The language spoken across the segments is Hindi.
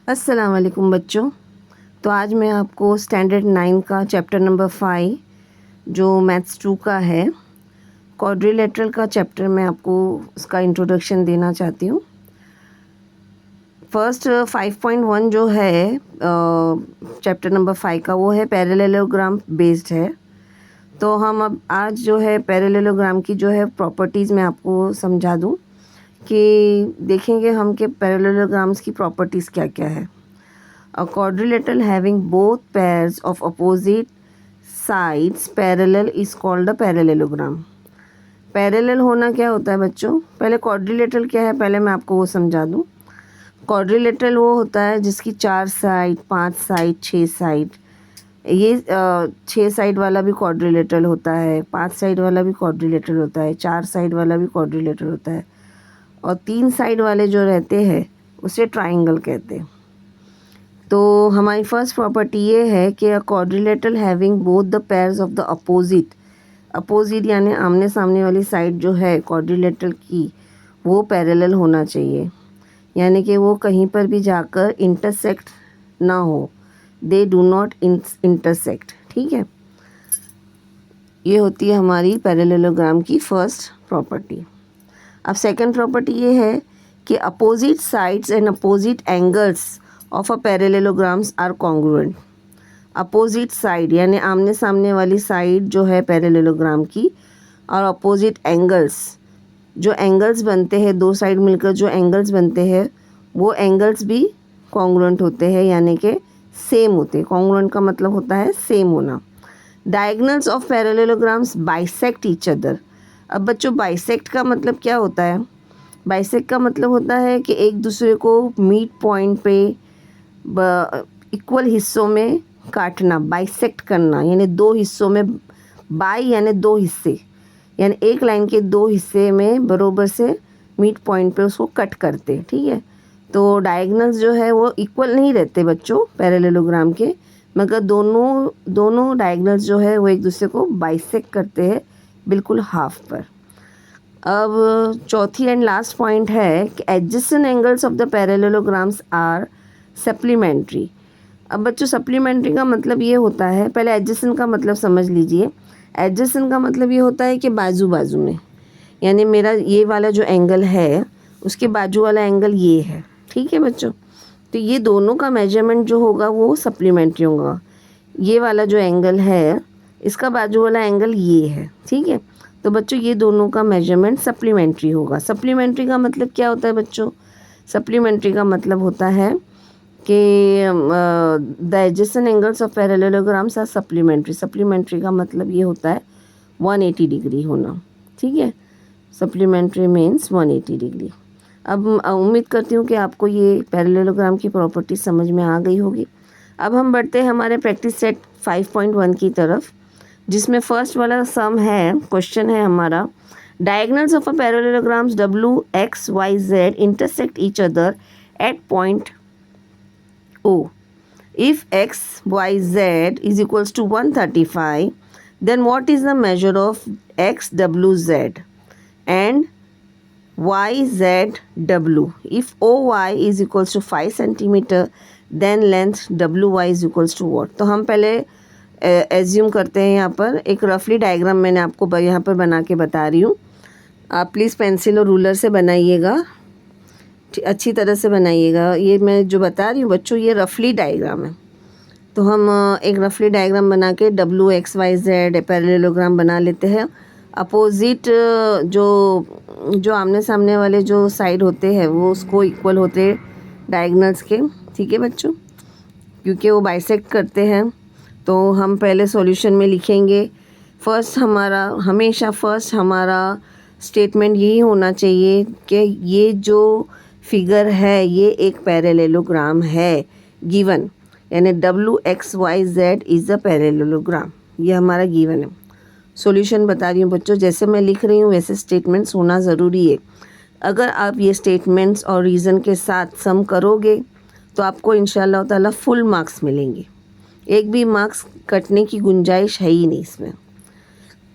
अस्सलाम वालेकुम बच्चों। तो आज मैं आपको स्टैंडर्ड 9 का चैप्टर नंबर 5 जो मैथ्स 2 का है, क्वाड्रिलेटरल का चैप्टर मैं आपको उसका इंट्रोडक्शन देना चाहती हूँ। फर्स्ट 5.1 जो है चैप्टर नंबर 5 का, वो है पैरेललोग्राम बेस्ड है। तो हम अब आज जो है पैरेललोग्राम की जो है प्रॉपर्टीज़ मैं आपको समझा दूँ कि देखेंगे हम कि पैरेललोग्राम्स की प्रॉपर्टीज़ क्या क्या है। A quadrilateral having both pairs of opposite sides parallel is called a parallelogram. Parallel होना क्या होता है बच्चों? पहले क्वाड्रिलेटरल क्या है, पहले मैं आपको वो समझा दूँ। क्वाड्रिलेटरल वो होता है जिसकी 4 साइड, 5 साइड, 6 साइड। ये 6 साइड वाला भी क्वाड्रिलेटरल होता है, 5 साइड वाला भी क्वाड्रिलेटरल होता है, 4 साइड वाला भी क्वाड्रिलेटरल होता है, और 3 साइड वाले जो रहते हैं उसे ट्राइंगल कहते हैं। तो हमारी फर्स्ट प्रॉपर्टी ये है कि अ quadrilateral having both the pairs of the opposite यानी आमने सामने वाली साइड जो है क्वाड्रिलेटरल की, वो पैरेलल होना चाहिए, यानी कि वो कहीं पर भी जाकर इंटरसेक्ट ना हो, दे डू नॉट इंटरसेक्ट। ठीक है, ये होती है हमारी पैरेललोग्राम की फर्स्ट प्रॉपर्टी। अब सेकंड प्रॉपर्टी ये है कि opposite sides and opposite angles of a parallelograms are congruent. Opposite side यानी आमने सामने वाली साइड जो है पैरेललोग्राम की, और अपोजिट एंगल्स, जो एंगल्स बनते हैं, दो साइड मिलकर जो एंगल्स बनते हैं, वो एंगल्स भी कॉन्ग्रुएंट होते हैं, यानी कि सेम होते हैं। कॉन्ग्रुएंट का मतलब होता है सेम होना। Diagonals of parallelograms bisect each other. अब बच्चों, बाइसेक्ट का मतलब क्या होता है? बाइसेक्ट का मतलब होता है कि एक दूसरे को मीड पॉइंट पे इक्वल हिस्सों में काटना, बाइसेक्ट करना, यानी दो हिस्सों में, बाई यानी दो हिस्से, यानी एक लाइन के दो हिस्से में बरोबर से मिड पॉइंट पे उसको कट करते। ठीक है, तो डायगोनल्स जो है वो इक्वल नहीं रहते बच्चों पैरेललोग्राम के, मगर दोनों डायगोनल्स जो है वो एक दूसरे को बाइसेक्ट करते हैं बिल्कुल हाफ पर। अब चौथी एंड लास्ट पॉइंट है कि adjacent angles of the parallelograms are supplementary. अब बच्चों, सप्लीमेंट्री का मतलब ये होता है, पहले एडजेसेंट का मतलब समझ लीजिए। एडजेसेंट का मतलब ये होता है कि बाजू बाजू में, यानी मेरा ये वाला जो एंगल है उसके बाजू वाला एंगल ये है। ठीक है बच्चों, तो ये दोनों का मेजरमेंट जो होगा वो सप्लीमेंट्री होगा। ये वाला जो एंगल है इसका बाजू वाला एंगल ये है। ठीक है, तो बच्चों ये दोनों का मेजरमेंट सप्लीमेंट्री होगा। सप्लीमेंट्री का मतलब क्या होता है बच्चों? सप्लीमेंट्री का मतलब होता है कि the adjacent angles of parallelograms are supplementary. Supplementary का मतलब ये होता है 180 डिग्री होना। ठीक है, सप्लीमेंट्री मीन्स 180 डिग्री। अब उम्मीद करती हूँ कि आपको ये पैरेललोग्राम की प्रॉपर्टी समझ में आ गई होगी। अब हम बढ़ते हैं हमारे प्रैक्टिस सेट 5.1 की तरफ, जिसमें फर्स्ट वाला सम है, क्वेश्चन है हमारा, diagonals of a parallelograms W X Y Z intersect each other at point O. If x, y, z is equals to 135, then what is the measure of x, w, z and y, z, w? If OY is equals to 5 centimeter, then length WY is equals to what? तो हम पहले एज्यूम करते हैं, यहाँ पर एक रफली डायग्राम मैंने आपको यहाँ पर बना के बता रही हूँ। आप प्लीज़ पेंसिल और रूलर से बनाइएगा, अच्छी तरह से बनाइएगा। ये मैं जो बता रही हूँ बच्चों, ये रफली डायग्राम है। तो हम एक रफली डायग्राम बना के W X Y Z parallelogram बना लेते हैं। अपोजिट जो आमने सामने वाले जो साइड होते हैं वो उसको इक्वल होते डायगोनल्स के। ठीक है बच्चों, क्योंकि वो बाइसेक्ट करते हैं, तो हम पहले सॉल्यूशन में लिखेंगे। हमेशा फर्स्ट हमारा स्टेटमेंट यही होना चाहिए कि ये जो फिगर है ये एक पैरेललोग्राम है गिवन, यानी W X Y Z is a parallelogram, ये हमारा गिवन है। सॉल्यूशन बता रही हूँ बच्चों, जैसे मैं लिख रही हूँ वैसे स्टेटमेंट्स होना ज़रूरी है। अगर आप ये स्टेटमेंट्स और रीज़न के साथ सम करोगे तो आपको इंशाल्लाह ताला फुल मार्क्स मिलेंगे, एक भी मार्क्स कटने की गुंजाइश है ही नहीं इसमें।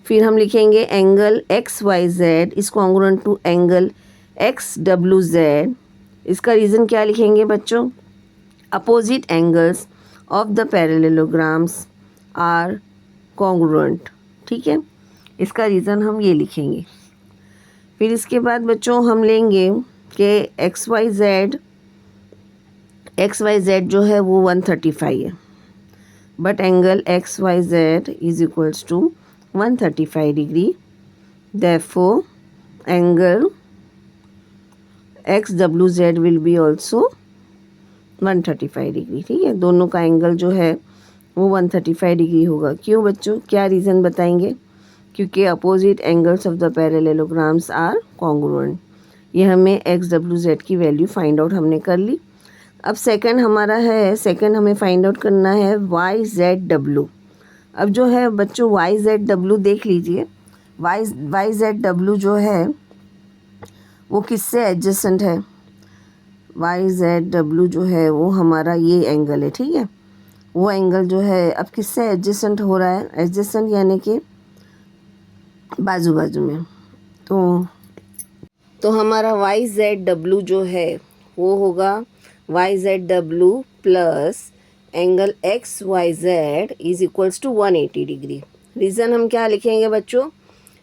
फिर हम लिखेंगे angle X Y Z is congruent to angle X W Z. इसका रीज़न क्या लिखेंगे बच्चों? Opposite angles of the parallelograms are congruent. ठीक है, इसका रीज़न हम ये लिखेंगे। फिर इसके बाद बच्चों हम लेंगे कि एक्स वाई जेड जो है वो 135 है, but angle X Y Z is equals to 135 degree. Therefore angle X W Z will be also 135 degree. ठीक है, दोनों का एंगल जो है वो 135 डिग्री होगा। क्यों बच्चों, क्या रीज़न बताएंगे? क्योंकि opposite angles of the parallelograms are congruent. ये हमें एक्स डब्ल्यू जेड की वैल्यू फाइंड आउट हमने कर ली। अब सेकंड हमारा है, सेकंड हमें फाइंड आउट करना है वाई जेड डब्ल्यू। अब जो है बच्चों वाई जेड डब्ल्यू देख लीजिए, वाई जेड डब्ल्यू जो है वो किससे एडजेसेंट है? वाई जेड डब्ल्यू जो है वो हमारा ये एंगल है। ठीक है, वो एंगल जो है अब किससे एडजेसेंट हो रहा है? एडजेसेंट यानी कि बाजू बाजू में। तो हमारा वाई जेड डब्ल्यू जो है वो होगा Y Z W plus angle X Y Z is equals to 180 degree. Reason हम क्या लिखेंगे बच्चों?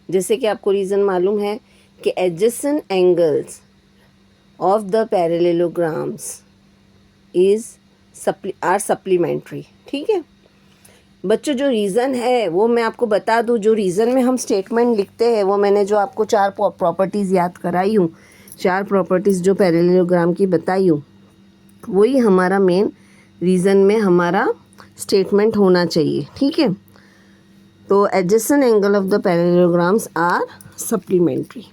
जैसे कि आपको रीज़न मालूम है कि adjacent angles of the parallelograms are supplementary. ठीक है बच्चों, जो रीज़न है वो मैं आपको बता दूं। जो रीज़न में हम स्टेटमेंट लिखते हैं वो मैंने जो आपको 4 प्रॉपर्टीज़ याद कराई हूँ, 4 प्रॉपर्टीज़ जो पैरेललोग्राम की बताई हूँ, वही हमारा मेन रीज़न में हमारा स्टेटमेंट होना चाहिए। ठीक है, तो adjacent angle of the parallelograms are supplementary.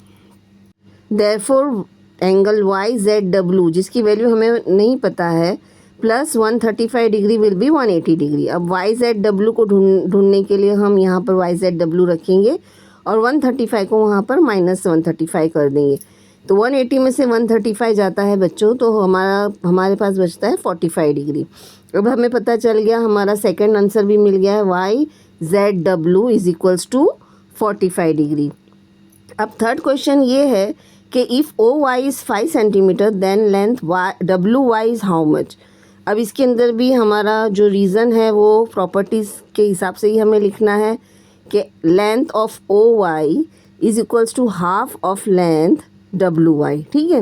Therefore angle Y Z W जिसकी वैल्यू हमें नहीं पता है plus 135 degree will be 180 degree. अब वाई जेड डब्ल्यू को ढूंढने के लिए हम यहाँ पर वाई जेड डब्ल्यू रखेंगे और 135 को वहाँ पर माइनस 135 कर देंगे। तो 180 में से 135 जाता है बच्चों, तो हमारे पास बचता है 45 डिग्री। अब हमें पता चल गया, हमारा सेकंड आंसर भी मिल गया है, Y Z W is equals to 45 degree. अब थर्ड क्वेश्चन ये है कि if O Y is 5 centimetre then length W Y is how much. अब इसके अंदर भी हमारा जो रीज़न है वो प्रॉपर्टीज़ के हिसाब से ही हमें लिखना है कि length of O Y is equals to half of length W Y. ठीक है,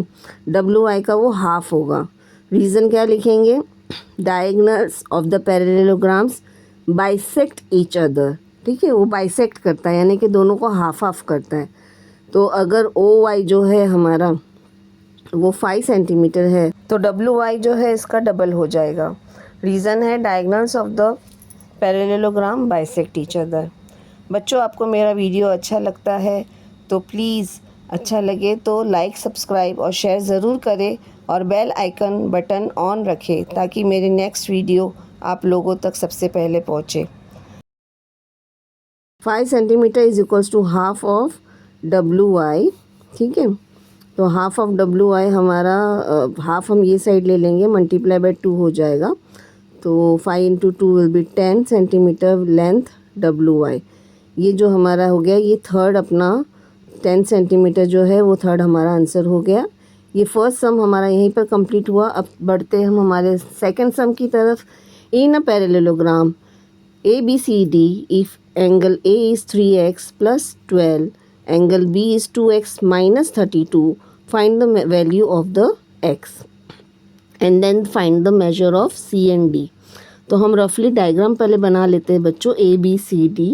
डब्ल्यू वाई का वो हाफ होगा। रीज़न क्या लिखेंगे? Diagonals of the parallelograms bisect each other. ठीक है, वो बाइसेक्ट करता है यानी कि दोनों को हाफ हाफ करता है। तो अगर ओ वाई जो है हमारा वो 5 सेंटीमीटर है तो डब्ल्यू वाई जो है इसका डबल हो जाएगा। रीज़न है diagonals of the parallelogram bisect each other. बच्चों, आपको मेरा वीडियो अच्छा लगता है तो प्लीज़, अच्छा लगे तो लाइक, सब्सक्राइब और शेयर ज़रूर करें और बेल आइकन बटन ऑन रखें ताकि मेरे नेक्स्ट वीडियो आप लोगों तक सबसे पहले पहुँचे। 5 centimetre is equals to half of W Y. ठीक है, तो हाफ ऑफ डब्ल्यू वाई हमारा हाफ हम ये साइड ले लेंगे, मल्टीप्लाई बाय 2 हो जाएगा। तो 5 into 2 will be 10 centimetre length W Y. ये जो हमारा हो गया, ये थर्ड अपना 10 सेंटीमीटर जो है वो थर्ड हमारा आंसर हो गया। ये फर्स्ट सम हमारा यहीं पर कंप्लीट हुआ। अब बढ़ते हैं हम हमारे सेकंड सम की तरफ। In a parallelogram ABCD, if angle A is 3x plus 12, angle B is 2x minus 32, find the value of the x and then find the measure of C and D। तो हम रफली डायग्राम पहले बना लेते हैं बच्चों ABCD,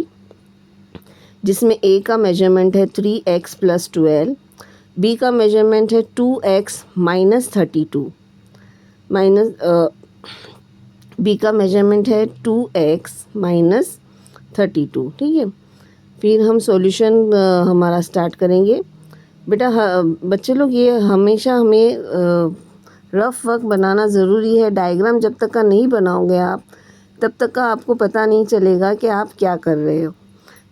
जिसमें A का मेजरमेंट है 3x प्लस 12, B का मेजरमेंट है 2x माइनस 32, बी का मेजरमेंट है 2x माइनस 32। ठीक है, फिर हम सॉल्यूशन हमारा स्टार्ट करेंगे। बेटा बच्चे लोग, ये हमेशा हमें रफ़ वर्क बनाना ज़रूरी है। डायग्राम जब तक का नहीं बनाओगे आप, तब तक का आपको पता नहीं चलेगा कि आप क्या कर रहे हो।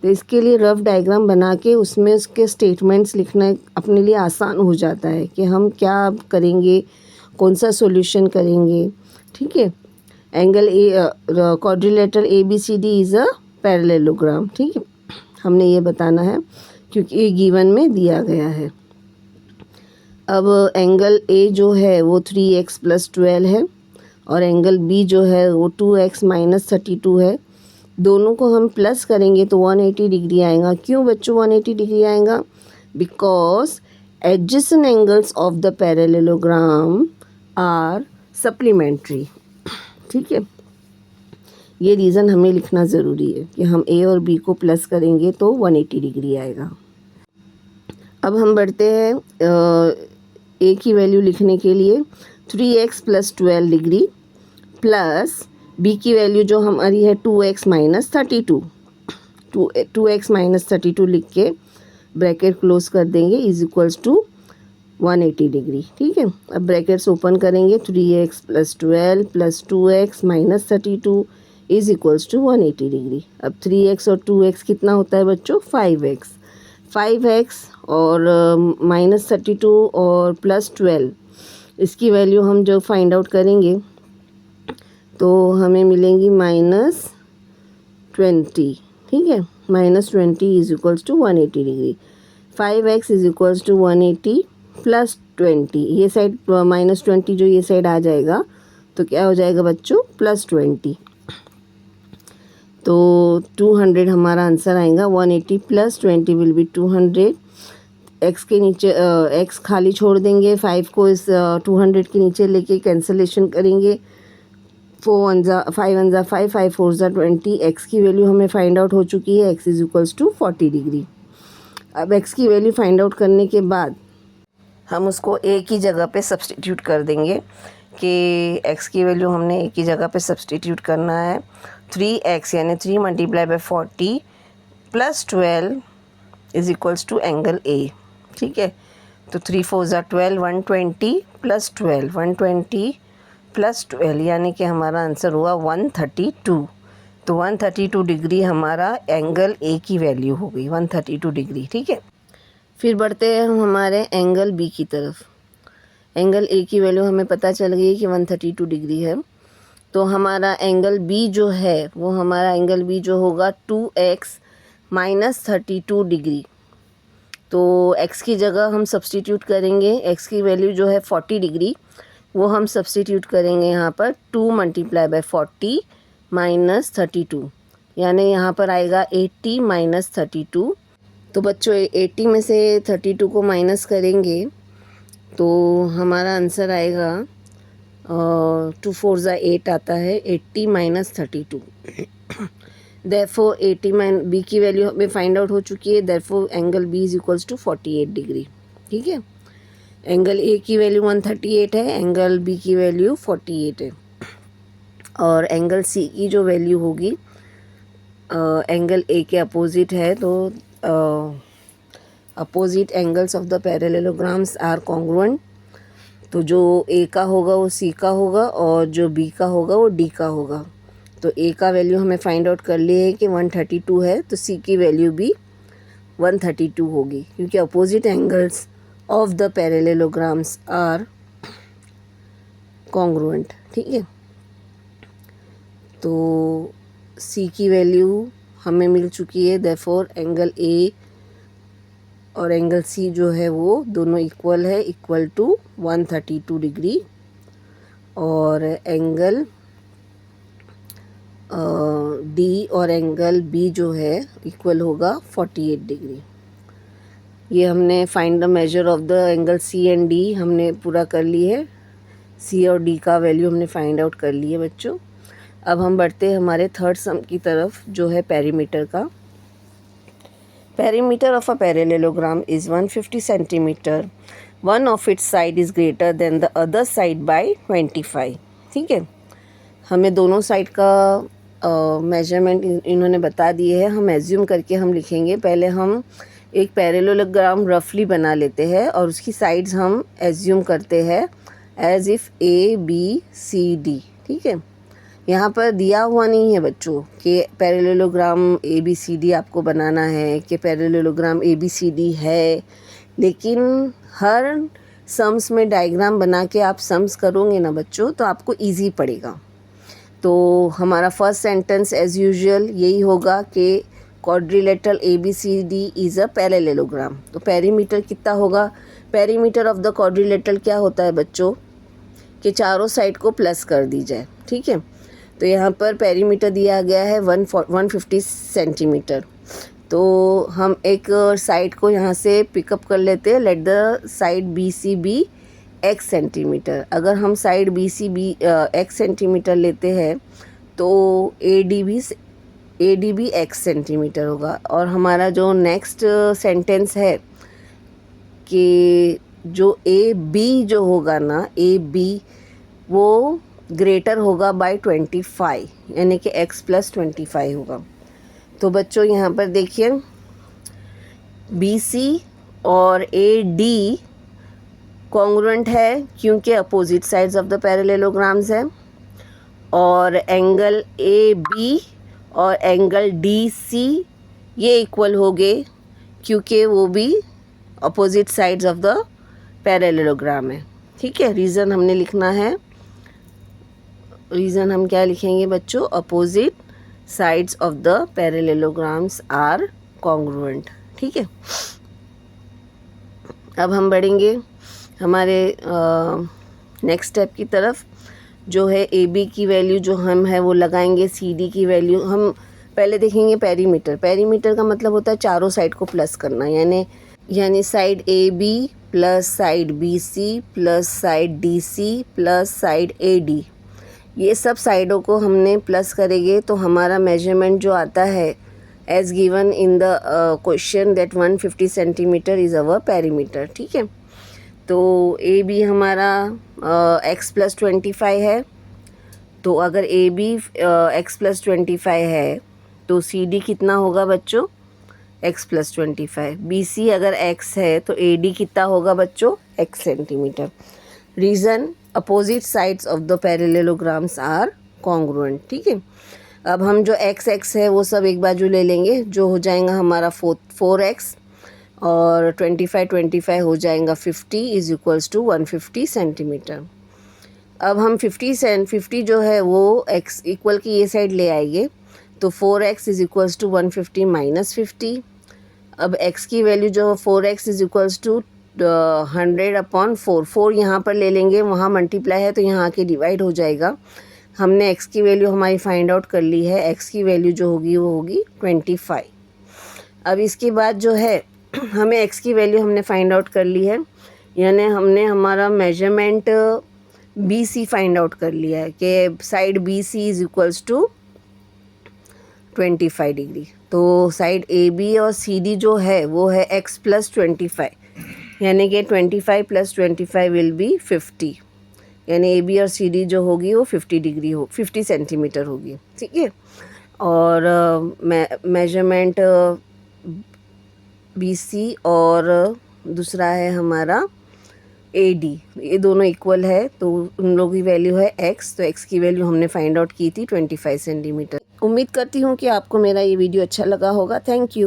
तो इसके लिए रफ़ डायग्राम बना के उसमें उसके स्टेटमेंट्स लिखना अपने लिए आसान हो जाता है कि हम क्या करेंगे, कौन सा सॉल्यूशन करेंगे। ठीक है, angle quadrilateral ABCD is a parallelogram. ठीक है, हमने ये बताना है क्योंकि ये गिवन में दिया गया है। अब एंगल A जो है वो 3x प्लस 12 है और एंगल बी जो है वो 2x माइनस 32 है। दोनों को हम प्लस करेंगे तो 180 डिग्री आएगा। क्यों बच्चों 180 डिग्री आएगा? Because adjacent angles of the parallelogram are supplementary. ठीक है, ये रीज़न हमें लिखना ज़रूरी है कि हम ए और बी को प्लस करेंगे तो 180 डिग्री आएगा। अब हम बढ़ते हैं ए की वैल्यू लिखने के लिए। 3x plus 12 degree plus B की वैल्यू जो हमारी है 2x माइनस 32, 2x माइनस 32 लिख के ब्रैकेट क्लोज कर देंगे इज इक्वल्स टू 180 डिग्री। ठीक है, अब ब्रैकेट्स ओपन करेंगे। 3x plus 12 plus 2x minus 32 is equals to 180 degree. अब 3x और 2x कितना होता है बच्चों? 5x। 5x और माइनस 32 और प्लस 12, इसकी वैल्यू हम जो फाइंड आउट करेंगे तो हमें मिलेंगी -20। ठीक है, -20 is equals to 180 degree. 5x is equals to 180 plus 20, ये साइड -20 जो ये साइड आ जाएगा तो क्या हो जाएगा बच्चों? +20। तो 200 हमारा आंसर आएगा। 180 प्लस 20 विल बी 200। x के नीचे x खाली छोड़ देंगे, 5 को इस 200 के नीचे लेके कैंसलेशन करेंगे। 5 1 5, 5 4 20। x की वैल्यू हमें फाइंड आउट हो चुकी है, x is equals to 40 degree. अब x की वैल्यू फाइंड आउट करने के बाद हम उसको a की जगह पे सब्सटीट्यूट कर देंगे कि x की वैल्यू हमने a की जगह पे सब्सटीट्यूट करना है। 3x यानी 3 multiply by 40 plus 12 is equals to angle A। ठीक है, तो 3 4 12, 120 प्लस 12, 120 प्लस 12 यानी कि हमारा आंसर हुआ 132। तो 132 डिग्री हमारा एंगल A की वैल्यू हो गई, 132 डिग्री। ठीक है, फिर बढ़ते हैं हम हमारे एंगल B की तरफ। एंगल A की वैल्यू हमें पता चल गई कि 132 डिग्री है। तो हमारा एंगल B जो है वो हमारा एंगल B जो होगा 2x माइनस 32 डिग्री। तो x की जगह हम सब्सटीट्यूट करेंगे। x की वैल्यू जो है 40 डिग्री, वो हम सब्सटीट्यूट करेंगे यहाँ पर 2 मल्टीप्लाई बाय 40 माइनस 32, यानी यहाँ पर आएगा 80 माइनस 32। तो बच्चों 80 में से 32 को माइनस करेंगे तो हमारा आंसर आएगा 2 4 8 आता है, 80 माइनस 32। देयरफॉर 80 बी की वैल्यू हमें फाइंड आउट हो चुकी है। Therefore angle B is equals to 48 degree. ठीक है, एंगल ए की वैल्यू 138 है, एंगल बी की वैल्यू 48 है। और एंगल सी की जो वैल्यू होगी एंगल ए के अपोजिट है, तो opposite angles of the parallelograms are congruent. तो जो ए का होगा वो सी का होगा और जो बी का होगा वो डी का होगा। तो ए का वैल्यू हमें फाइंड आउट कर लिए है कि 132 है, तो सी की वैल्यू भी 132 होगी, क्योंकि opposite angles of the parallelograms are congruent. ठीक है, तो सी की वैल्यू हमें मिल चुकी है। देयरफॉर एंगल ए और एंगल सी जो है वो दोनों इक्वल है, इक्वल टू 132 डिग्री। और एंगल डी और एंगल बी जो है इक्वल होगा 48 डिग्री। ये हमने find the measure of the angle C and D हमने पूरा कर ली है। सी और डी का वैल्यू हमने फाइंड आउट कर ली है बच्चों। अब हम बढ़ते हैं हमारे थर्ड सम की तरफ, जो है पेरीमीटर का। Perimeter of a parallelogram is 150 centimetre. One of its side is greater than the other side by 25। ठीक है, हमें दोनों साइड का मेजरमेंट इन्होंने बता दिए है। हम एज्यूम करके हम लिखेंगे। पहले हम एक पैरेललोग्राम रफली बना लेते हैं और उसकी साइड्स हम एज्यूम करते हैं as if A B C D. ठीक है, यहाँ पर दिया हुआ नहीं है बच्चों कि parallelogram A B C D आपको बनाना है, कि parallelogram A B C D है, लेकिन हर सम्स में डायग्राम बना के आप सम्स करोगे ना बच्चों तो आपको इजी पड़ेगा। तो हमारा फर्स्ट सेंटेंस एज यूजुअल यही होगा कि quadrilateral A B C D is a parallelogram. तो पेरीमीटर कितना होगा? पेरीमीटर ऑफ द क्वाड्रिलेटरल क्या होता है बच्चों? कि चारों साइड को प्लस कर दी जाए, ठीक है। तो यहाँ पर पेरीमीटर दिया गया है 150 सेंटीमीटर। तो हम एक साइड को यहाँ से पिकअप कर लेते हैं। Let the side B C be x centimetre. अगर हम side B C be x centimetre लेते हैं तो ए डी भी एक्स सेंटीमीटर होगा। और हमारा जो नेक्स्ट सेंटेंस है कि जो ए बी जो होगा ना, ए बी वो ग्रेटर होगा बाय 25, यानी कि x + 25 होगा। तो बच्चों यहाँ पर देखिए बी सी और ए डी कॉन्ग्रुएंट है क्योंकि opposite sides of the parallelograms है। और एंगल ए बी और एंगल डी सी ये इक्वल हो गए क्योंकि वो भी opposite sides of the parallelogram है, ठीक है। रीज़न हमने लिखना है, रीज़न हम क्या लिखेंगे बच्चों, opposite sides of the parallelograms are congruent, ठीक है। अब हम बढ़ेंगे हमारे नेक्स्ट स्टेप की तरफ, जो है ए बी की वैल्यू जो हम है वो लगाएंगे, सी डी की वैल्यू हम पहले देखेंगे पेरीमीटर। पेरीमीटर का मतलब होता है चारों साइड को प्लस करना, यानी side A B plus side B C plus side D C plus side A D, ये सब साइडों को हमने प्लस करेंगे तो हमारा मेजरमेंट जो आता है as given in the question that 150 centimetre is our perimeter, ठीक है। तो ए बी हमारा x + 25 है। तो अगर ए बी x + 25 है तो सी डी कितना होगा बच्चों, x + 25। बी सी अगर x है तो ए डी कितना होगा बच्चों, x centimetre. Reason opposite sides of the parallelograms are congruent, ठीक है। अब हम जो x है वो सब एक बाजू ले लेंगे, जो हो जाएगा हमारा 4x और 25 हो जाएगा 50 = 150 सेंटीमीटर। अब हम 50 जो है वो x इक्वल की ये साइड ले आएंगे तो 4x = 150 - 50। अब x की वैल्यू जो 4x = 100/4, 4 यहाँ पर ले लेंगे, वहाँ मल्टीप्लाई है तो यहाँ आके डिवाइड हो जाएगा। हमने x की वैल्यू हमारी फाइंड आउट कर ली है, x की वैल्यू जो होगी वो होगी 25। अब इसके बाद जो है हमें x की वैल्यू हमने फाइंड आउट कर ली है, यानी हमने हमारा measurement B C find out कर लिया है कि साइड बी सी = 25 डिग्री। तो साइड ए बी और सी डी जो है वो है x + 25, यानी कि 25 + 25 विल बी 50, यानी ए बी और सी डी जो होगी वो 50 डिग्री 50 सेंटीमीटर होगी, ठीक है। और मेजरमेंट बी सी और दूसरा है हमारा ए डी, ये दोनों इक्वल है तो उन लोगों की वैल्यू है x। तो x की वैल्यू हमने फाइंड आउट की थी 25 सेंटीमीटर। उम्मीद करती हूँ कि आपको मेरा ये वीडियो अच्छा लगा होगा। Thank you.